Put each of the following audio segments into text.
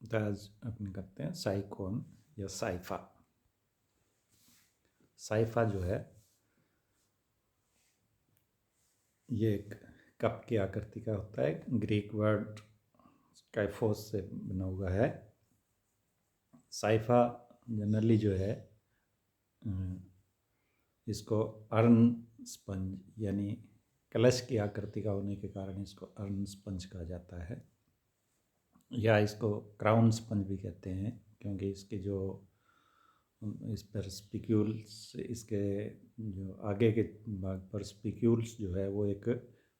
तो आज अपने करते हैं साइकोन या साइफा। साइफा जो है ये एक कप की आकृति का होता है। ग्रीक वर्ड काइफोस से बना हुआ है। साइफा जनरली जो है इसको अर्न स्पंज यानी कलश की आकृति का होने के कारण इसको अर्न स्पंज कहा जाता है, या इसको क्राउन स्पंज भी कहते हैं, क्योंकि इसके जो इस पर स्पिक्यूल्स, इसके जो आगे के भाग पर स्पिक्यूल्स जो है वो एक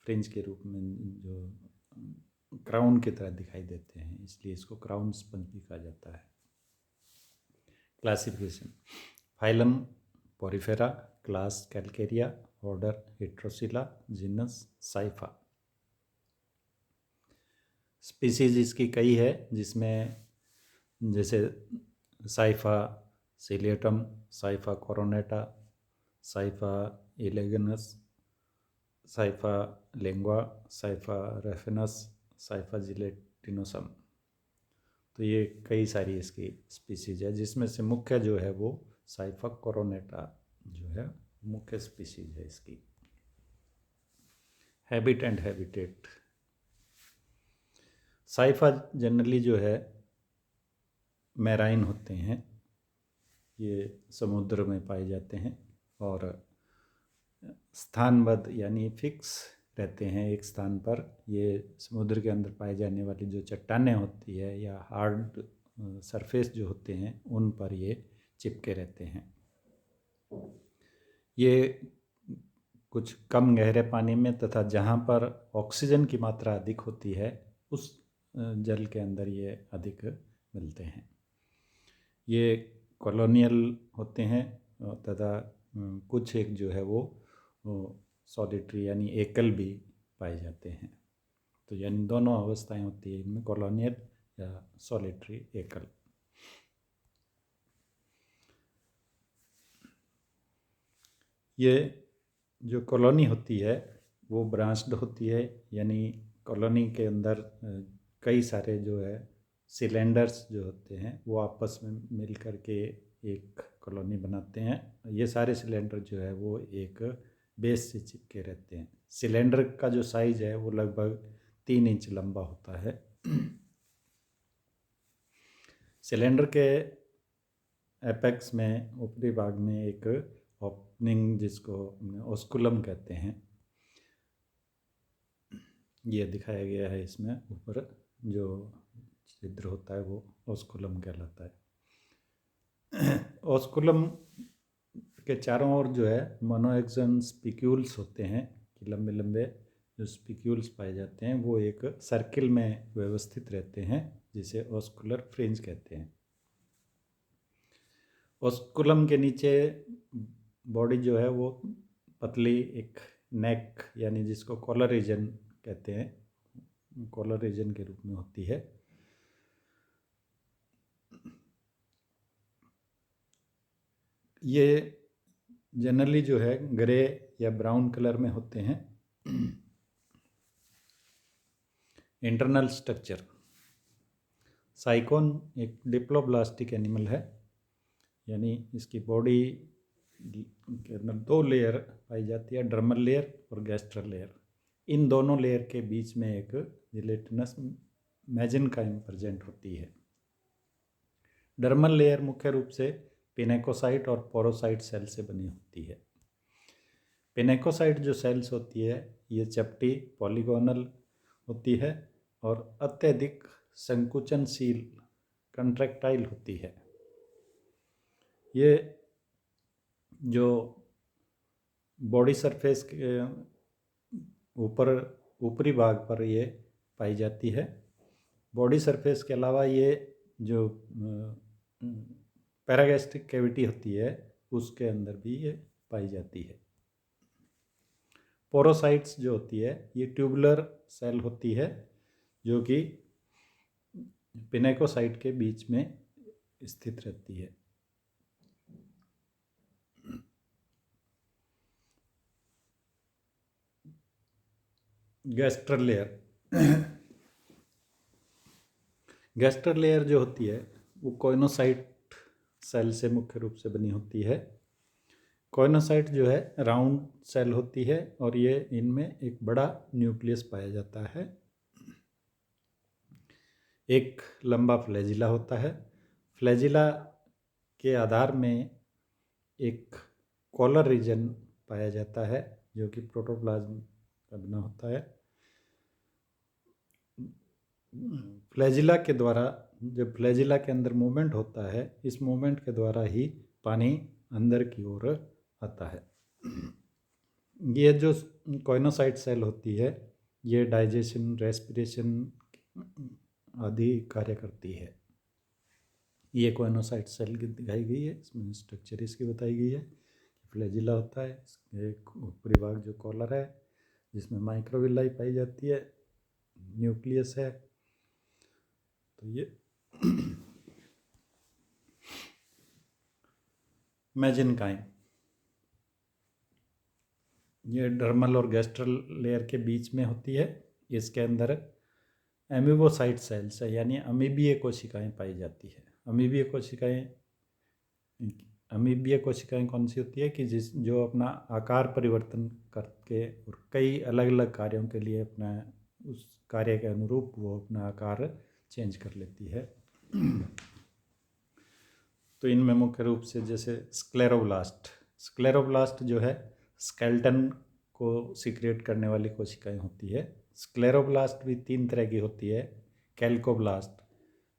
फ्रिंज के रूप में जो क्राउन की तरह दिखाई देते हैं, इसलिए इसको क्राउन स्पंज भी कहा जाता है। Classification: phylum Porifera, class Calcarea, order Heterocoela, genus Scypha. Species इसकी कई है, जिसमें जैसे Scypha ciliatum, Scypha coronata, Scypha elegans, Scypha lingua, Scypha raphanus, Scypha gelatinosum. तो ये कई सारी इसकी स्पीसीज है, जिसमें से मुख्य जो है वो साइफा कोरोनेटा जो है मुख्य स्पीसीज है इसकी। Habit and habitat: cipher generally जो है मैराइन होते हैं, ये समुद्र में पाए जाते हैं और स्थानबद्ध यानी फिक्स रहते हैं एक स्थान पर। ये समुद्र के अंदर पाए जाने वाली जो चट्टानें होती है या हार्ड सरफेस जो होते हैं उन पर ये चिपके रहते हैं। ये कुछ कम गहरे पानी में तथा जहाँ पर ऑक्सीजन की मात्रा अधिक होती है उस जल के अंदर ये अधिक मिलते हैं। ये कॉलोनियल होते हैं तथा कुछ एक जो है वो सॉलिटरी यानी एकल भी पाए जाते हैं। तो यानी दोनों अवस्थाएं होती है इनमें, कॉलोनियल या सॉलिटरी एकल। ये जो कॉलोनी होती है वो ब्रांच्ड होती है, यानी कॉलोनी के अंदर कई सारे जो है सिलेंडर्स जो होते हैं वो आपस में मिल कर के एक कॉलोनी बनाते हैं। ये सारे सिलेंडर जो है वो एक बेस से चिपके रहते हैं। सिलेंडर का जो साइज है वो लगभग 3 इंच लंबा होता है। सिलेंडर के एपेक्स में ऊपरी भाग में एक ओपनिंग जिसको ओस्कुलम कहते हैं, ये दिखाया गया है इसमें। ऊपर जो छिद्र होता है वो ओस्कुलम कहलाता है। ओस्कुलम के चारों ओर जो है मोनोएक्सन स्पिक्यूल्स होते हैं कि लंबे लंबे जो स्पिक्यूल्स पाए जाते हैं वो एक सर्किल में व्यवस्थित रहते हैं, जिसे ओस्कुलर फ्रिंज कहते हैं। ओस्कुलम के नीचे बॉडी जो है वो पतली एक नेक यानी जिसको कॉलर रीजन कहते हैं, कॉलर रीजन के रूप में होती है। ये जनरली जो है ग्रे या ब्राउन कलर में होते हैं। इंटरनल स्ट्रक्चर: साइकोन एक डिप्लोब्लास्टिक एनिमल है, यानी इसकी बॉडी के अंदर 2 लेयर पाई जाती है, डर्मल लेयर और गैस्ट्रल लेयर। इन दोनों लेयर के बीच में एक जिलेटिनस मेसेनकाइम प्रेजेंट होती है। डर्मल लेयर मुख्य रूप से पिनेकोसाइट और पोरोसाइट सेल से बनी होती है। पिनेकोसाइट जो सेल्स होती है ये चपटी पॉलीगोनल होती है और अत्यधिक संकुचनशील कंट्रैक्टाइल होती है। ये जो बॉडी सरफेस के ऊपर ऊपरी भाग पर ये पाई जाती है। बॉडी सरफेस के अलावा ये जो पैरागैस्ट्रिक कैविटी होती है उसके अंदर भी ये पाई जाती है। पोरोसाइट्स जो होती है ये ट्यूबुलर सेल होती है जो कि पिनेकोसाइट के बीच में स्थित रहती है। गैस्ट्रल लेयर: गैस्टर लेयर जो होती है वो कॉइनोसाइट सेल से मुख्य रूप से बनी होती है। कॉइनोसाइट जो है राउंड सेल होती है और ये इनमें एक बड़ा न्यूक्लियस पाया जाता है। एक लंबा फ्लैजिला होता है। फ्लैजिला के आधार में एक कॉलर रीजन पाया जाता है जो कि प्रोटोप्लाज्म का बना होता है। फ्लैजिला के द्वारा, जब फ्लैजिला के अंदर मूवमेंट होता है, इस मूवमेंट के द्वारा ही पानी अंदर की ओर आता है। ये जो कॉइनोसाइट सेल होती है ये डाइजेशन, रेस्पिरेशन आदि कार्य करती है। ये कॉइनोसाइट सेल की दिखाई गई है, इसमें स्ट्रक्चर इसकी बताई गई है। फ्लैजिला होता है, एक ऊपरी भाग जो कॉलर है जिसमें माइक्रोविलाई पाई जाती है, न्यूक्लियस है। तो ये मेजेनकाइम, ये डर्मल और गैस्ट्रल लेयर के बीच में होती है। इसके अंदर एमीबोसाइट सेल्स है, यानी अमीबीय कोशिकाएं पाई जाती है। अमीबीय कोशिकाएं कौन सी होती है कि जो अपना आकार परिवर्तन करके और कई अलग अलग कार्यों के लिए अपना उस कार्य के अनुरूप वो अपना आकार चेंज कर लेती है। तो इनमें मुख्य रूप से जैसे स्क्लेरोब्लास्ट जो है स्केल्टन को सिक्रेट करने वाली कोशिकाएं होती है। स्क्लेरोब्लास्ट भी 3 तरह की होती है। कैल्कोब्लास्ट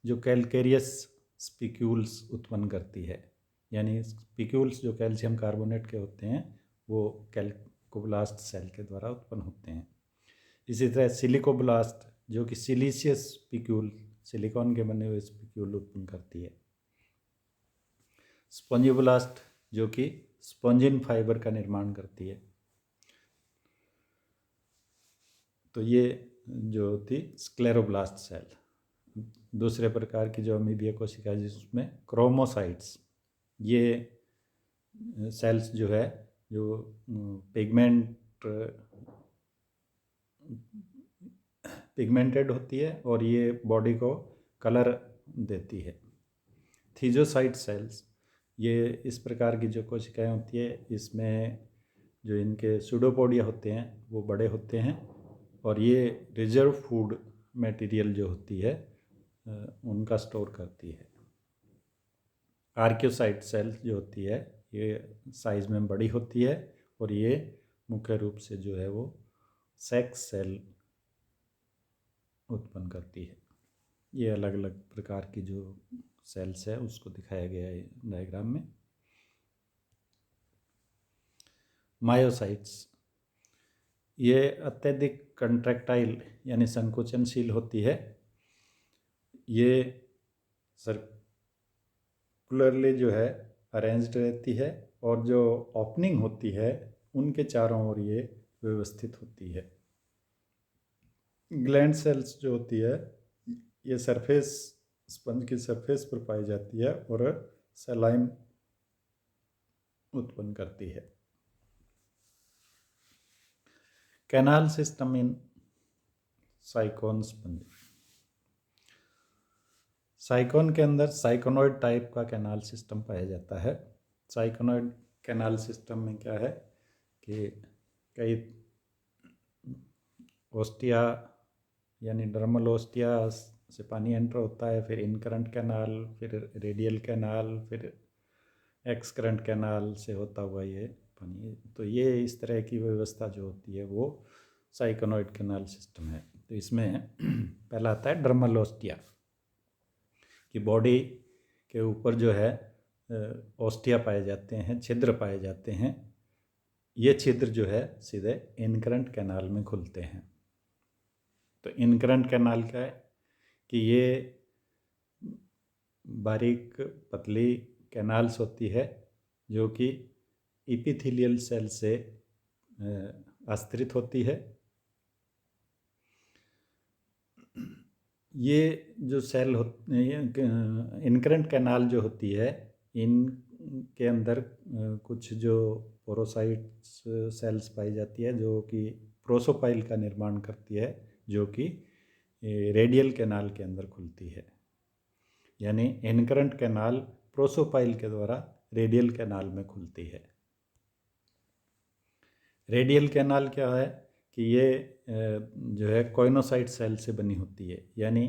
जो कैलकेरियस स्पिक्यूल्स उत्पन्न करती है, यानी स्पिक्यूल्स जो कैल्शियम कार्बोनेट के होते हैं वो कैल्कोब्लास्ट सेल के द्वारा उत्पन्न होते हैं। इसी तरह सिलिकोब्लास्ट जो कि सिलिशियस स्पिक्यूल, सिलिकॉन के बने हुए स्पिक्यूल उत्पन्न करती है। स्पॉन्जियोब्लास्ट जो कि स्पॉन्जिन फाइबर का निर्माण करती है। तो ये जो थी स्क्लेरोब्लास्ट सेल। दूसरे प्रकार की जो अमीबिया कोशिका जिसमें क्रोमोसाइट्स, ये सेल्स जो है जो पिगमेंटेड होती है और ये बॉडी को कलर देती है। थीजोसाइट सेल्स, ये इस प्रकार की जो कोशिकाएं होती है इसमें जो इनके सूडोपोडिया होते हैं वो बड़े होते हैं और ये रिजर्व फूड मटेरियल जो होती है उनका स्टोर करती है। आर्कियोसाइट सेल जो होती है ये साइज में बड़ी होती है और ये मुख्य रूप से जो है वो सेक्स सेल उत्पन्न करती है। ये अलग अलग प्रकार की जो सेल्स है उसको दिखाया गया है डायग्राम में। मायोसाइट्स, ये अत्यधिक कंट्रैक्टाइल यानी संकोचनशील होती है। ये सर्कुलरली जो है अरेंज्ड रहती है और जो ओपनिंग होती है उनके चारों ओर ये व्यवस्थित होती है। ग्लैंड सेल्स जो होती है ये सरफेस, स्पंज की सरफेस पर पाई जाती है और सलाइम उत्पन्न करती है। Canal system in sycon sponge, sycon के अंदर साइकोनॉइड टाइप का कैनाल सिस्टम पाया जाता है। साइकोनॉइड कैनाल सिस्टम में क्या है कि कई ओस्टिया यानी डर्मल ओस्टिया से पानी एंटर होता है, फिर इनकरंट कैनाल, फिर रेडियल कैनाल, फिर एक्स करंट कैनाल से होता हुआ ये पानी। तो ये इस तरह की व्यवस्था जो होती है वो साइकोनॉइड कैनाल सिस्टम है। तो इसमें पहला आता है डर्मल ओस्टिया कि बॉडी के ऊपर जो है ओस्टिया पाए जाते हैं, छिद्र पाए जाते हैं। ये छिद्र जो है सीधे इनकरंट कैनाल में खुलते हैं। तो इनकरंट कैनाल क्या है कि ये बारीक पतली कैनाल्स होती है जो कि इपिथेलियल सेल से आश्रित होती है। ये जो सेल इनकरंट कैनाल जो होती है इनके अंदर कुछ जो पोरोसाइट्स सेल्स पाई जाती है जो कि प्रोसोपाइल का निर्माण करती है, जो कि रेडियल कैनाल के अंदर खुलती है। यानी इनकरंट कैनाल प्रोसोपाइल के द्वारा रेडियल कैनाल में खुलती है। रेडियल कैनाल क्या है कि ये जो है कॉइनोसाइट सेल से बनी होती है, यानी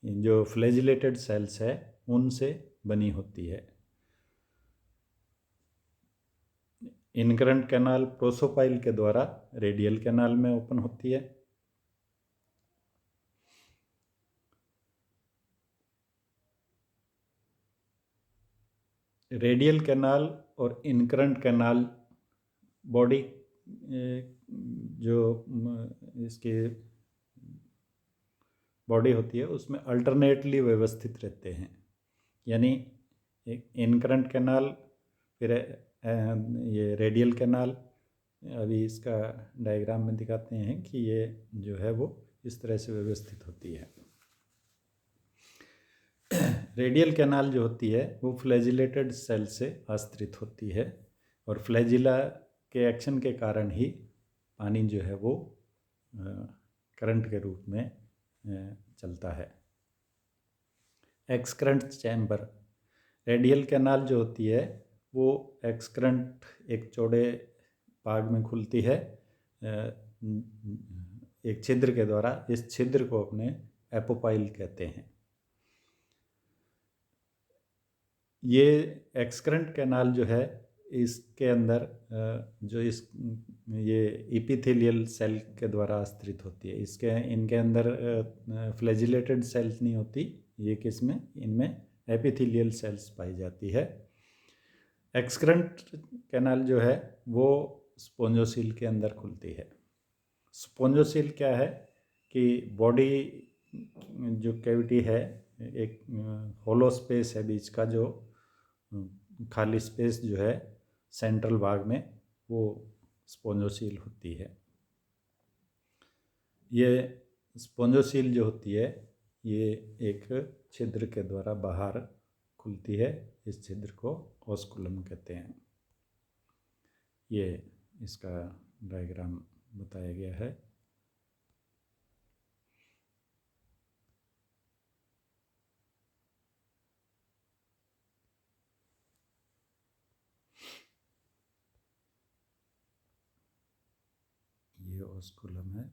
जो फ्लैजिलेटेड सेल्स है उनसे बनी होती है। इनकरंट कैनाल प्रोसोपाइल के द्वारा रेडियल कैनाल में ओपन होती है। रेडियल कैनाल और इनकरंट कैनाल बॉडी जो इसके बॉडी होती है उसमें अल्टरनेटली व्यवस्थित रहते हैं, यानी एक इनकरंट कैनाल फिर ये रेडियल कैनाल। अभी इसका डायग्राम में दिखाते हैं कि ये जो है वो इस तरह से व्यवस्थित होती है। रेडियल कैनाल जो होती है वो फ्लैजिलेटेड सेल से आश्रित होती है और फ्लैजिला के एक्शन के कारण ही पानी जो है वो करंट के रूप में चलता है। एक्सक्रंट चैम्बर, रेडियल कैनाल जो होती है वो एक्सक्रंट एक चौड़े भाग में खुलती है एक छिद्र के द्वारा। इस छिद्र को अपने एपोपाइल कहते हैं। ये एक्सक्रंट कैनाल जो है इसके अंदर जो ये एपिथेलियल सेल के द्वारा आश्रित होती है। इनके अंदर फ्लैजिलेटेड सेल्स नहीं होती, ये किसमें, इनमें एपिथेलियल सेल्स पाई जाती है। एक्सक्रंट कैनाल जो है वो स्पोंजोसील के अंदर खुलती है। स्पोंजोसील क्या है कि बॉडी जो कैविटी है, एक होलो स्पेस है बीच का, जो खाली स्पेस जो है सेंट्रल भाग में, वो स्पोंजोसील होती है। ये स्पोंजोसील जो होती है ये एक छिद्र के द्वारा बाहर खुलती है। इस छिद्र को ओस्कुलम कहते हैं। ये इसका डायग्राम बताया गया है। ये ओस्कुलम है,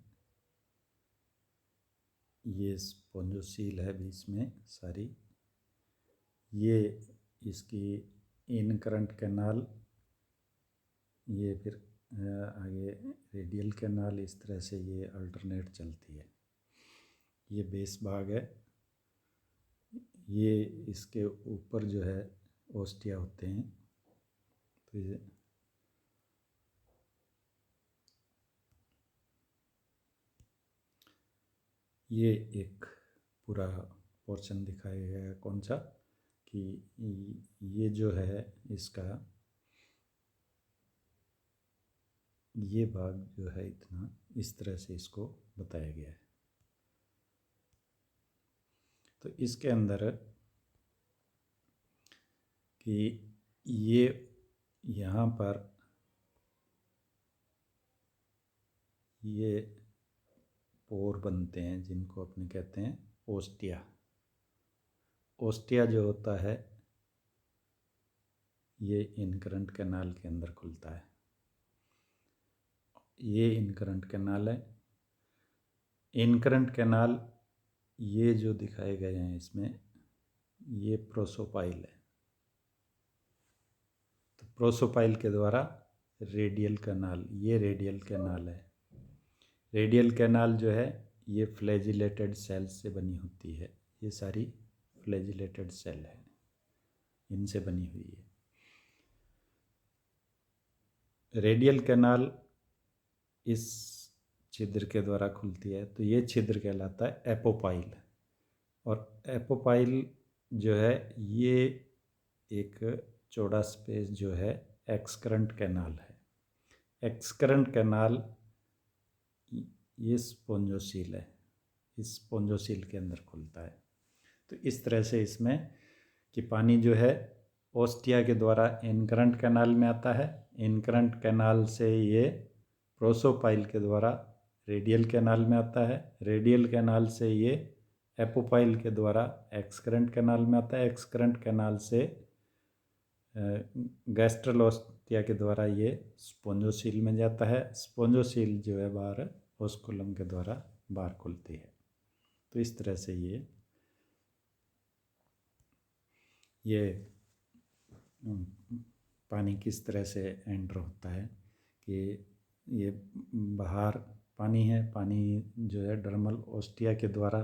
ये स्पोंजोसील है बीच में सारी। ये इसकी इनकरंट कैनाल, ये फिर आगे रेडियल कैनाल, इस तरह से ये अल्टरनेट चलती है। ये बेस भाग है, ये इसके ऊपर जो है ओस्टिया होते हैं। तो ये एक पूरा पोर्शन दिखाया गया है। कौन सा कि ये जो है इसका ये भाग जो है इतना, इस तरह से इसको बताया गया है। तो इसके अंदर कि ये यहाँ पर ये पोर बनते हैं जिनको अपने कहते हैं ओस्टिया। ओस्टिया जो होता है ये इनकरंट कैनाल के अंदर खुलता है। ये इनकरंट कैनाल है। इनकरंट कैनाल ये जो दिखाए गए हैं इसमें, ये प्रोसोपाइल है। तो प्रोसोपाइल के द्वारा रेडियल कैनाल, ये रेडियल कैनाल है। रेडियल कैनाल जो है ये फ्लैजिलेटेड सेल से बनी होती है। ये सारी फ्लैजिलेटेड सेल है, इनसे बनी हुई है। रेडियल कैनाल इस छिद्र के द्वारा खुलती है, तो ये छिद्र कहलाता है एपोपाइल। और एपोपाइल जो है ये एक चौड़ा स्पेस जो है एक्सक्रंट कैनाल है। एक्सक्रंट कैनाल ये स्पोंजोसील है, इस स्पोंजोसील के अंदर खुलता है। तो इस तरह से इसमें कि पानी जो है ओस्टिया के द्वारा इनकरंट कैनाल में आता है, इनकरंट कैनाल से ये प्रोसोपाइल के द्वारा रेडियल कैनाल में आता है, रेडियल कैनाल से ये एपोपाइल के द्वारा एक्सक्रेंट कैनाल में आता है। एक्सक्रेंट कैनाल से गैस्ट्रोलोस्टिया के द्वारा ये स्पोंजोसील में जाता है। स्पोंजोसील जो है बाहर ओस्कुलम के द्वारा बाहर खुलती है। तो इस तरह से ये पानी किस तरह से एंटर होता है कि ये बाहर पानी है, पानी जो है डर्मल ओस्टिया के द्वारा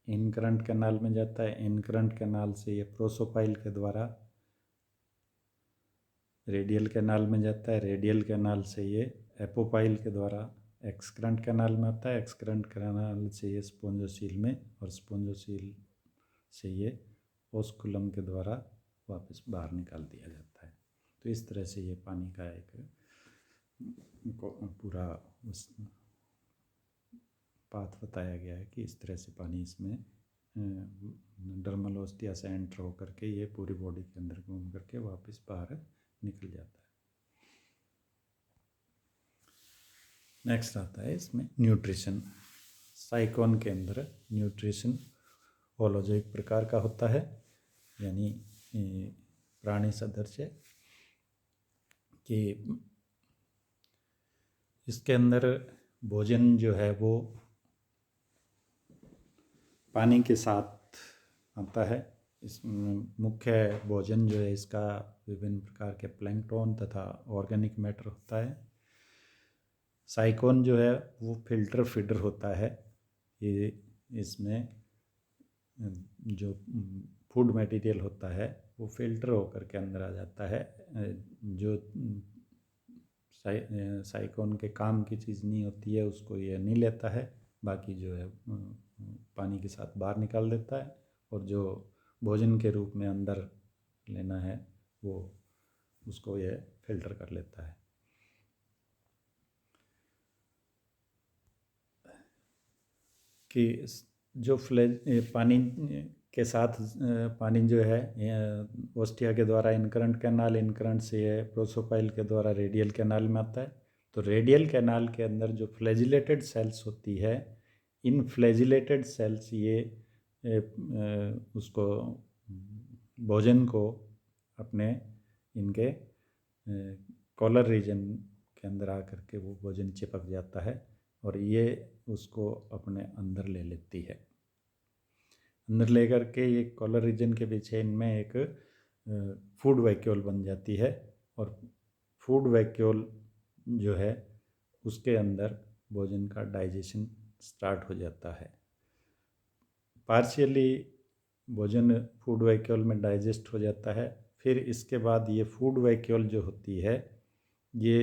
इनकरंट कैनाल में जाता है। इनकरंट कैनाल से ये प्रोसोपाइल के द्वारा रेडियल कैनाल में जाता है। रेडियल कैनाल से ये एपोपाइल के द्वारा एक्सक्रंट कैनाल में आता है। एक्सक्रंट कैनाल से ये स्पोंजोसील में, और स्पोंजोसील से ये ओस्कुलम के द्वारा वापस बाहर निकाल दिया जाता है। तो इस तरह से ये पानी का एक पूरा उस पाथ बताया गया है कि इस तरह से पानी इसमें डर्मल ओस्टिया से एंटर होकर के ये पूरी बॉडी के अंदर घूम करके वापस बाहर निकल जाता है। नेक्स्ट आता है इसमें न्यूट्रिशन। साइकोन के अंदर न्यूट्रिशन होलोजो एक प्रकार का होता है, यानी प्राणी सदृश कि इसके अंदर भोजन जो है वो पानी के साथ आता है। इस मुख्य भोजन जो है इसका विभिन्न प्रकार के प्लैंकटन तथा ऑर्गेनिक मैटर होता है। साइकोन जो है वो फिल्टर फीडर होता है। ये इसमें जो फूड मटेरियल होता है वो फिल्टर होकर के अंदर आ जाता है। जो साइकोन के काम की चीज़ नहीं होती है उसको ये नहीं लेता है, बाकी जो है पानी के साथ बाहर निकाल देता है, और जो भोजन के रूप में अंदर लेना है वो उसको ये फिल्टर कर लेता है। कि जो पानी के साथ पानी जो है ओस्टिया के द्वारा इनकरंट कैनाल, इनकरंट से ये प्रोसोपाइल के द्वारा रेडियल कैनाल में आता है। तो रेडियल कैनाल के अंदर जो फ्लैजिलेटेड सेल्स होती है, इन फ्लैजिलेटेड सेल्स ये उसको भोजन को अपने इनके कॉलर रीजन के अंदर आकर के वो भोजन चिपक जाता है, और ये उसको अपने अंदर ले लेती है। अंदर ले करके ये कॉलर रीजन के पीछे इनमें एक फूड वैक्यूल बन जाती है, और फूड वैक्यूल जो है उसके अंदर भोजन का डाइजेशन स्टार्ट हो जाता है। पार्शियली भोजन फूड वैक्यूल में डाइजेस्ट हो जाता है। फिर इसके बाद ये फूड वैक्यूल जो होती है ये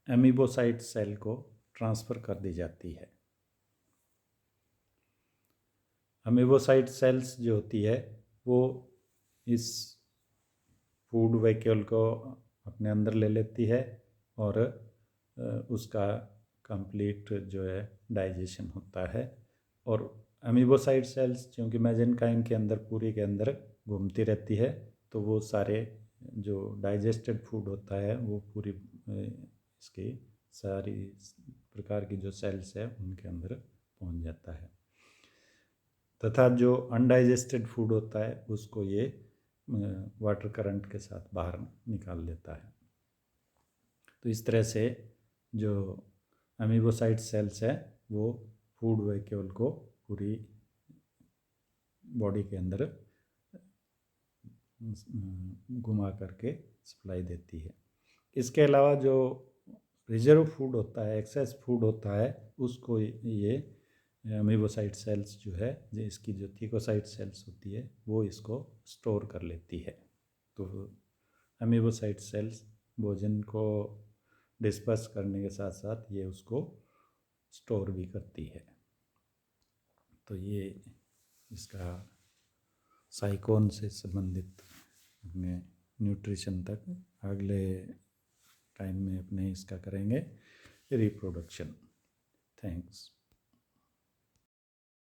एमीबोसाइट सेल को ट्रांसफ़र कर दी जाती है। एमीबोसाइट सेल्स जो होती है वो इस फूड वैक्यूल को अपने अंदर ले लेती है, और उसका कंप्लीट जो है डाइजेशन होता है। और एमीबोसाइट सेल्स क्योंकि मेसेंकाइम के अंदर पूरी के अंदर घूमती रहती है, तो वो सारे जो डाइजेस्टेड फूड होता है वो पूरी इसकी सारी प्रकार की जो सेल्स है उनके अंदर पहुंच जाता है, तथा जो अनडाइजेस्टेड फूड होता है उसको ये वाटर करंट के साथ बाहर निकाल देता है। तो इस तरह से जो एमीबोसाइट सेल्स है वो फूड वैक्यूल को पूरी बॉडी के अंदर घुमा करके सप्लाई देती है। इसके अलावा जो रिजर्व फूड होता है, एक्सेस फूड होता है, उसको ये एमीबोसाइट सेल्स जो है, इसकी जो थिकोसाइट सेल्स होती है वो इसको स्टोर कर लेती है। तो एमीबोसाइट सेल्स भोजन को डिस्पर्स करने के साथ साथ ये उसको स्टोर भी करती है। तो ये इसका साइकोन से संबंधित अपने न्यूट्रिशन तक अगले टाइम में अपने इसका करेंगे रिप्रोडक्शन। थैंक्स।